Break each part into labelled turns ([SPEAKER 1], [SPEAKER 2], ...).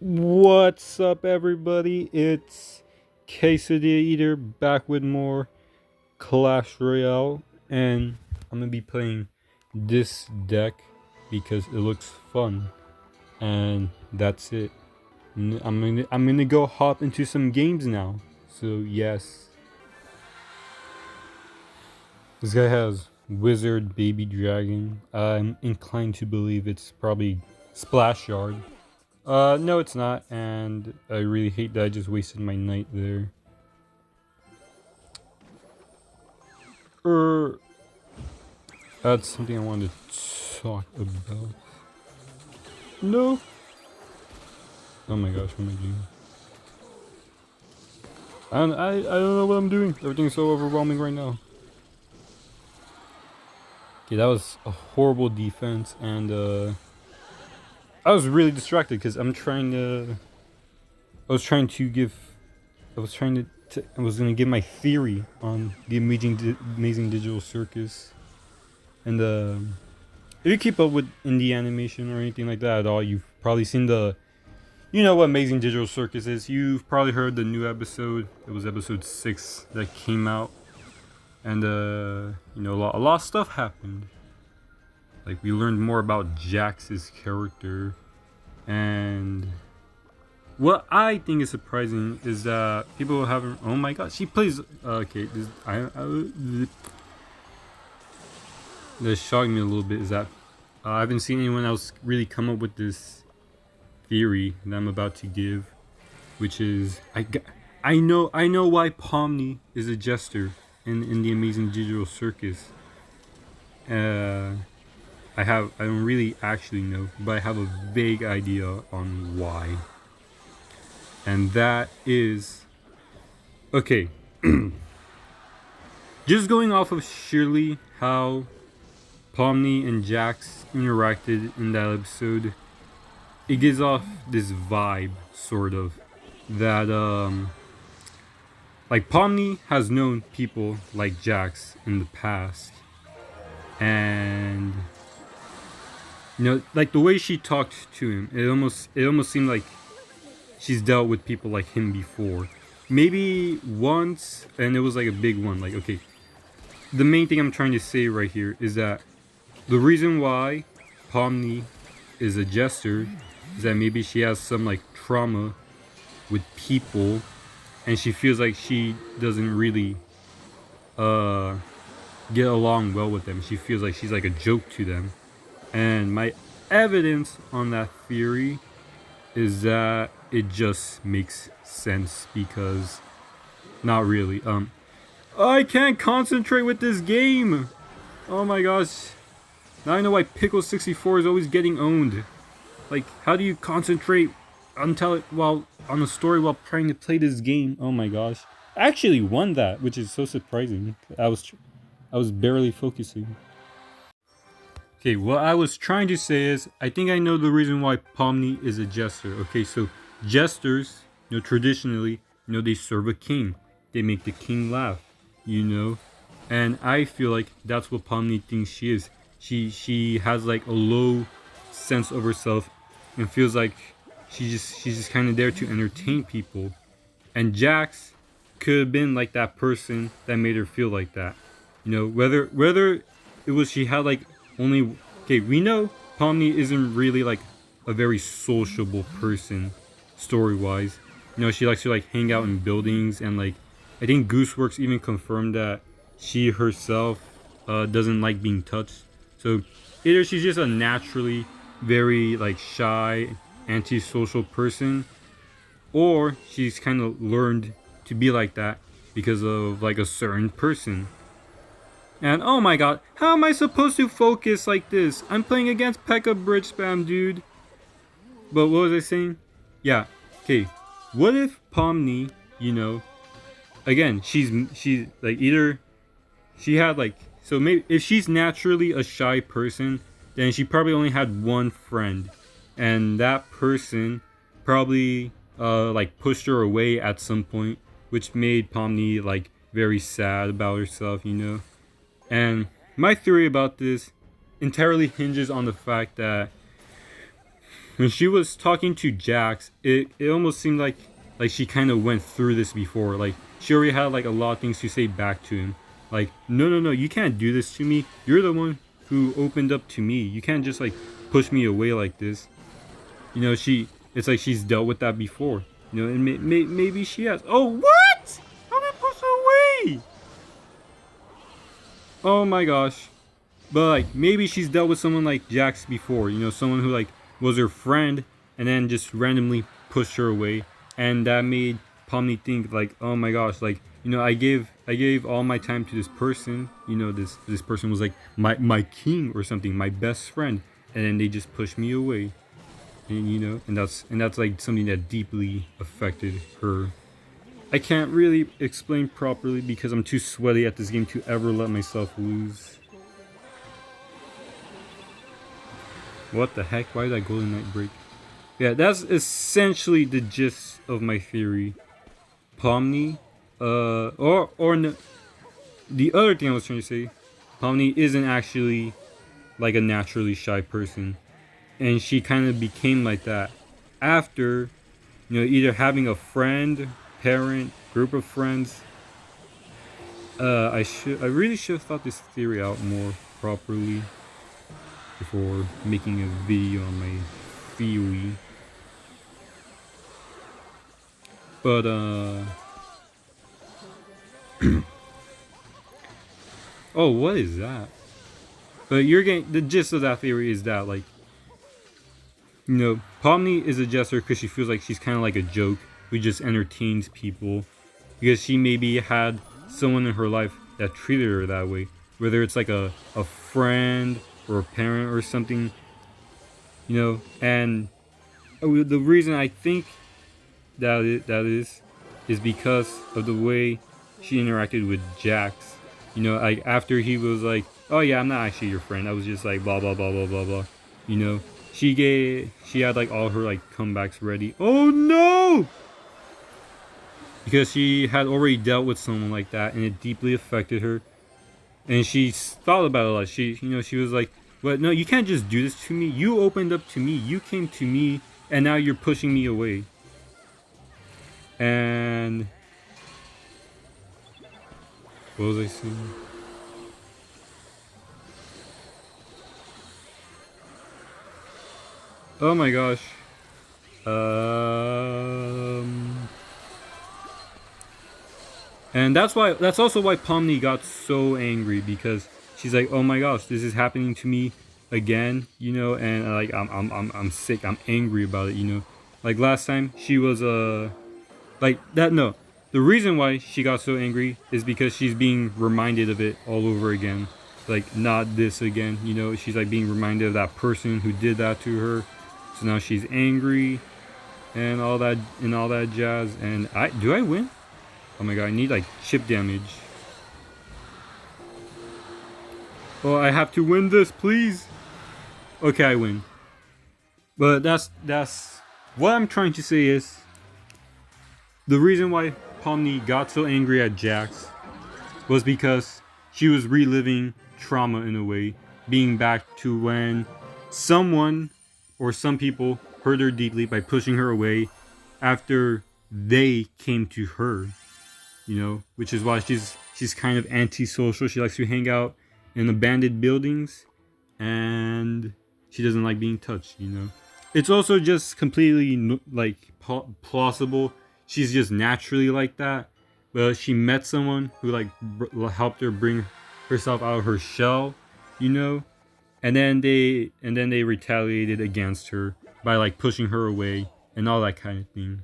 [SPEAKER 1] What's up, everybody? It's Quesadilla Eater back with more Clash Royale, and I'm gonna be playing this deck because it looks fun, and that's it. I'm gonna go hop into some games now. So yes, this guy has Wizard Baby Dragon. I'm inclined to believe it's probably Splash Yard. No, it's not, and I really hate that I just wasted my night there. Er, that's something I wanted to talk about. No. Oh my gosh, what am I doing? I don't know what I'm doing. Everything's so overwhelming right now. Okay, that was a horrible defense, and I was really distracted because I was trying to give, I was gonna give my theory on the amazing digital circus, and if you keep up with indie animation or anything like that at all, you've probably seen you know what Amazing Digital Circus is. You've probably heard the new episode. It was episode 6 that came out, and you know, a lot of stuff happened. Like, we learned more about Jax's character, and what I think is surprising is that people haven't. Oh my god, she plays. Okay, that shocked me a little bit is that I haven't seen anyone else really come up with this theory that I'm about to give, which is I know why Pomni is a jester in the Amazing Digital Circus. I don't really actually know, but I have a vague idea on why, and that is okay. Just going off of sheerly how Pomni and Jax interacted in that episode, it gives off this vibe, sort of, that like Pomni has known people like Jax in the past, and you know, like the way she talked to him, it almost seemed like she's dealt with people like him before. Maybe once, and it was like a big one. Like, okay, the main thing I'm trying to say right here is that the reason why Pomni is a jester is that maybe she has some like trauma with people, and she feels like she doesn't really get along well with them. She feels like she's like a joke to them. And my evidence on that theory is that it just makes sense, because not really. I can't concentrate with this game. Oh my gosh. Now I know why Pickle 64 is always getting owned. Like, how do you concentrate while on a story while trying to play this game? Oh my gosh. I actually won that, which is so surprising. I was barely focusing. Okay, what I was trying to say is, I think I know the reason why Pomni is a jester. Okay, so jesters, you know, traditionally, you know, they serve a king. They make the king laugh, you know? And I feel like that's what Pomni thinks she is. She has like a low sense of herself and feels like she's just kind of there to entertain people. And Jax could have been like that person that made her feel like that. You know, whether it was she had like only, okay, we know Pomni isn't really like a very sociable person story wise. You know, she likes to like hang out in buildings, and like I think Gooseworks even confirmed that she herself doesn't like being touched. So either she's just a naturally very like shy, antisocial person, or she's kind of learned to be like that because of like a certain person. And oh my god, how am I supposed to focus like this? I'm playing against P.E.K.K.A Bridge Spam, dude. But what was I saying? Yeah, okay. What if Pomni, you know, again, she's like either she had like, so maybe if she's naturally a shy person, then she probably only had one friend, and that person probably like pushed her away at some point, which made Pomni like very sad about herself, you know. And my theory about this entirely hinges on the fact that when she was talking to Jax, it almost seemed like she kind of went through this before. Like she already had like a lot of things to say back to him. Like, no, no, no, you can't do this to me. You're the one who opened up to me. You can't just like push me away like this. You know, it's like she's dealt with that before. You know, and maybe she has. Oh, what? How did I push her away? Oh my gosh. But like maybe she's dealt with someone like Jax before, you know, someone who like was her friend and then just randomly pushed her away, and that made Pomni think like, oh my gosh, like, you know, I gave all my time to this person, you know, this person was like my king or something, my best friend, and then they just pushed me away, and you know, and that's like something that deeply affected her. I can't really explain properly because I'm too sweaty at this game to ever let myself lose. What the heck? Why did that Golden Knight break? Yeah, that's essentially the gist of my theory. Pomni, or no, the other thing I was trying to say, Pomni isn't actually like a naturally shy person, and she kind of became like that after, you know, either having a friend, parent, group of friends. I really should have thought this theory out more properly before making a video on my theory. But oh, what is that? But you're getting the gist of that theory is that, like, you know, Pomni is a jester because she feels like she's kind of like a joke who just entertains people, because she maybe had someone in her life that treated her that way, whether it's like a friend or a parent or something, you know. And the reason I think that is because of the way she interacted with Jax. You know, like after he was like, "Oh yeah, I'm not actually your friend. I was just like blah blah blah blah blah blah." You know, she had like all her like comebacks ready. Oh no! Because she had already dealt with someone like that, and it deeply affected her. And she thought about it a lot. She was like, "But no, you can't just do this to me. You opened up to me. You came to me, and now you're pushing me away." And what was I saying? Oh my gosh. And that's also why Pomni got so angry, because she's like, oh my gosh, this is happening to me again, you know, and like I'm sick, I'm angry about it, you know. Like last time she was like that. No, the reason why she got so angry is because she's being reminded of it all over again. Like, not this again, you know. She's like being reminded of that person who did that to her, so now she's angry and all that jazz. And I win? Oh my god, I need like chip damage. Oh, I have to win this, please. Okay, I win. But that's what I'm trying to say is the reason why Pomni got so angry at Jax was because she was reliving trauma in a way, being back to when someone or some people hurt her deeply by pushing her away after they came to her, you know, which is why she's kind of antisocial. She likes to hang out in abandoned buildings, and she doesn't like being touched, you know. It's also just completely like plausible. She's just naturally like that. But she met someone who like helped her bring herself out of her shell, you know, and then they retaliated against her by like pushing her away and all that kind of thing.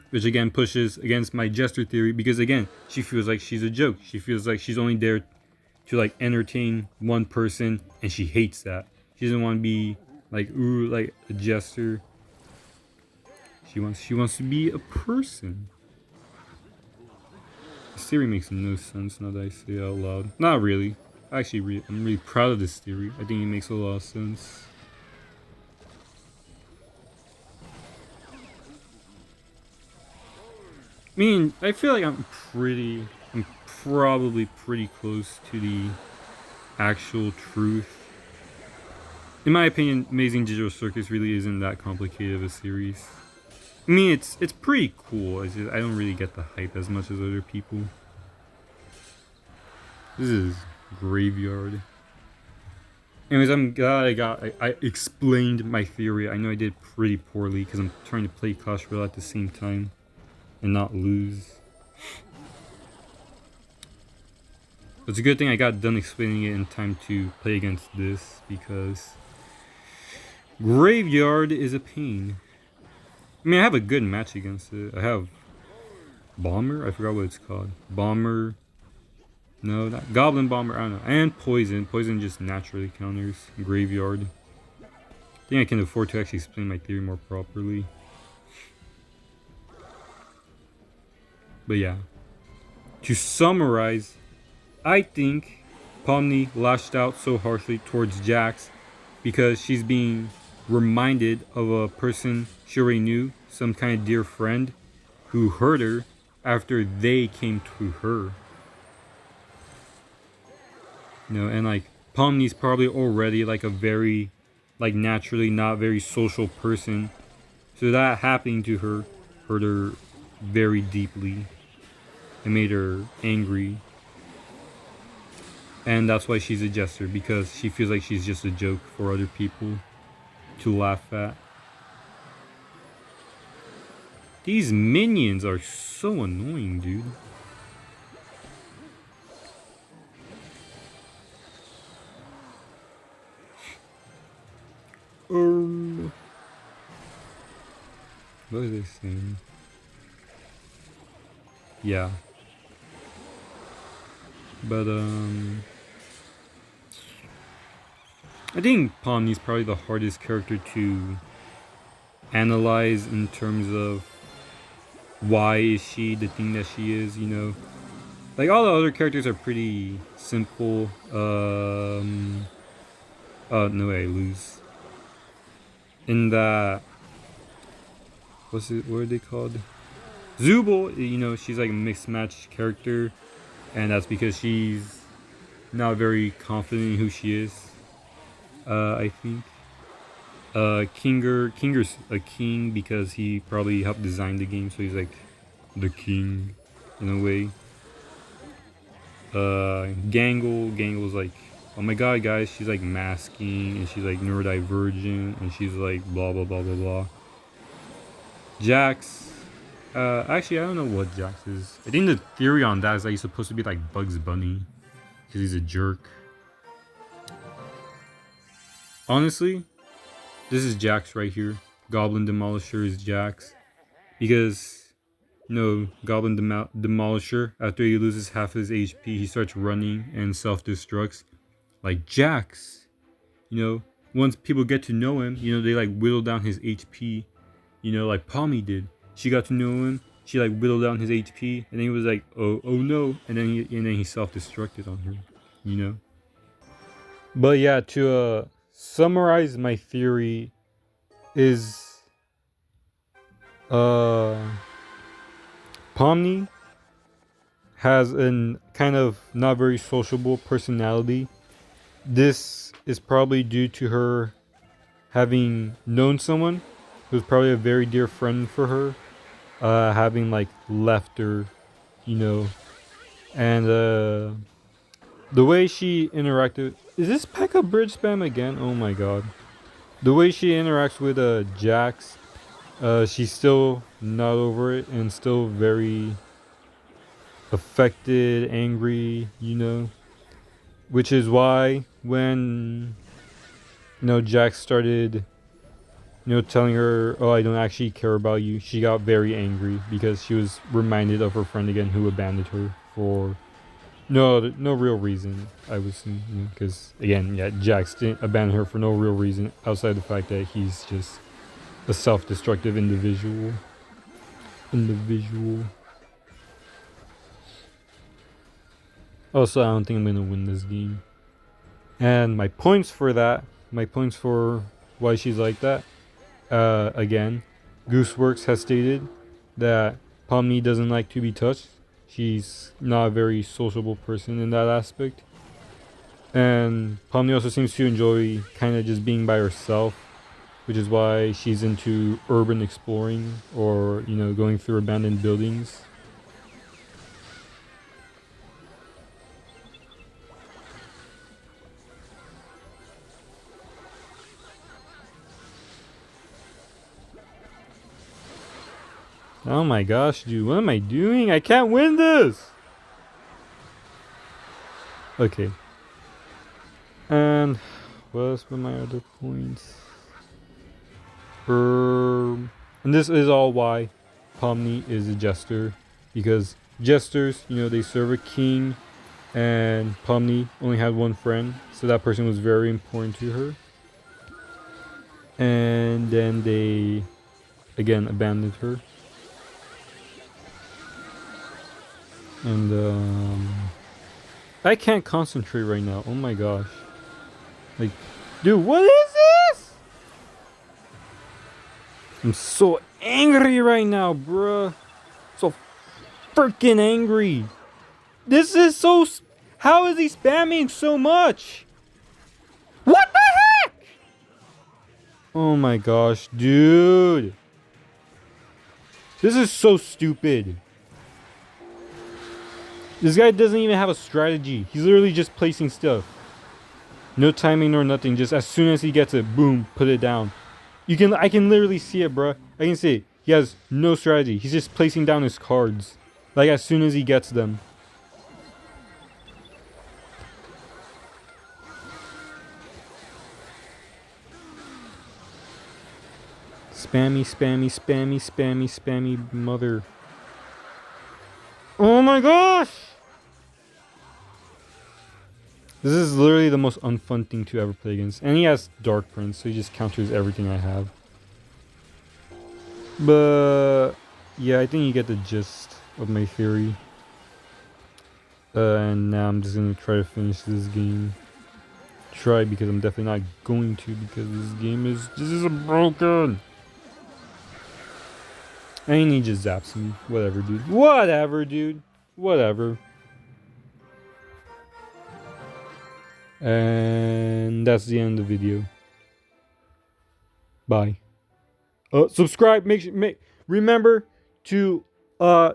[SPEAKER 1] Which again pushes against my jester theory, because again, she feels like she's a joke. She feels like she's only there to like entertain one person, and she hates that. She doesn't want to be like like a jester. She wants to be a person. This theory makes no sense now that I say it out loud. Not really. Actually, I'm really proud of this theory. I think it makes a lot of sense. I mean, I feel like I'm probably pretty close to the actual truth. in my opinion, Amazing Digital Circus really isn't that complicated of a series. I mean, it's pretty cool. It's just, I don't really get the hype as much as other people. This is Graveyard. Anyways, I'm glad I explained my theory. I know I did pretty poorly because I'm trying to play Clash Royale at the same time and not lose. It's a good thing I got done explaining it in time to play against this, because Graveyard is a pain. I mean, I have a good match against it. I have Bomber? I forgot what it's called. Bomber. No, not Goblin Bomber. I don't know. And Poison. Poison just naturally counters Graveyard. I think I can afford to actually explain my theory more properly. But yeah. To summarize, I think Pomni lashed out so harshly towards Jax because she's being reminded of a person she already knew, some kind of dear friend, who hurt her after they came to her. You know, and like Pomni's probably already like a very, like naturally not very social person. So that happening to her hurt her very deeply. It made her angry. And that's why she's a jester, because she feels like she's just a joke for other people to laugh at. These minions are so annoying, dude. What are they saying? Yeah. But, I think Pomni's probably the hardest character to analyze in terms of why is she the thing that she is, you know. Like, all the other characters are pretty simple. Oh, no way, I lose. In that, what are they called? Zubul, you know, she's like a mixed match character, and that's because she's not very confident in who she is. I think. Kinger's a king because he probably helped design the game, so he's like the king in a way. Gangle's like, oh my god, guys, she's like masking and she's like neurodivergent and she's like blah blah blah blah blah. Jax, actually, I don't know what Jax is. I think the theory on that is that he's supposed to be like Bugs Bunny because he's a jerk. Honestly, this is Jax right here. Goblin Demolisher is Jax. Because, you know, Goblin Demolisher, after he loses half his HP, he starts running and self-destructs. Like Jax. You know, once people get to know him, you know, they like whittle down his HP. You know, like Pomni did. She got to know him. She like whittled down his HP. And then he was like, oh no. And then he self-destructed on her. You know? But yeah, to summarize my theory is Pomni has a kind of not very sociable personality. This is probably due to her having known someone who's probably a very dear friend for her, having like left her, you know, and the way she interacted. Is this P.E.K.K.A bridge spam again? Oh my god. The way she interacts with Jax, she's still not over it and still very affected, angry, you know. Which is why when, you know, Jax started, you know, telling her, oh, I don't actually care about you, she got very angry because she was reminded of her friend again who abandoned her for no real reason, I would assume, because again, yeah, Jax didn't abandon her for no real reason outside the fact that he's just a self-destructive individual. Also, I don't think I'm gonna win this game. And my points for why she's like that, again, Gooseworks has stated that Pomni doesn't like to be touched. She's not a very sociable person in that aspect. And Pomni also seems to enjoy kind of just being by herself, which is why she's into urban exploring or, you know, going through abandoned buildings. Oh my gosh, dude, what am I doing? I can't win this! Okay. And what else were my other points? And this is all why Pomni is a jester. Because jesters, you know, they serve a king, and Pomni only had one friend, so that person was very important to her. And then they, again, abandoned her. And I can't concentrate right now. Oh my gosh. Like, dude, what is this? I'm so angry right now, bruh. So freaking angry. This is so... How is he spamming so much? What the heck? Oh my gosh, dude. This is so stupid. This guy doesn't even have a strategy. He's literally just placing stuff. No timing nor nothing. Just as soon as he gets it, boom, put it down. I can literally see it, bruh. I can see it. He has no strategy. He's just placing down his cards. Like as soon as he gets them. Spammy, spammy, spammy, spammy, spammy mother. Oh my gosh! This is literally the most unfun thing to ever play against. And he has Dark Prince, so he just counters everything I have. But yeah, I think you get the gist of my theory. And now I'm just gonna try to finish this game. Try, because I'm definitely not going to, because this game is just broken. And he just zaps me. Whatever, dude. Whatever, dude. Whatever. And that's the end of the video. Bye. Subscribe. Remember to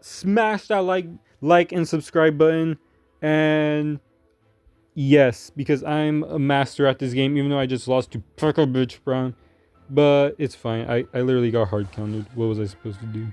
[SPEAKER 1] smash that like and subscribe button. And yes, because I'm a master at this game, even though I just lost to Pickle Bitch Brown. But it's fine. I literally got hard counted. What was I supposed to do?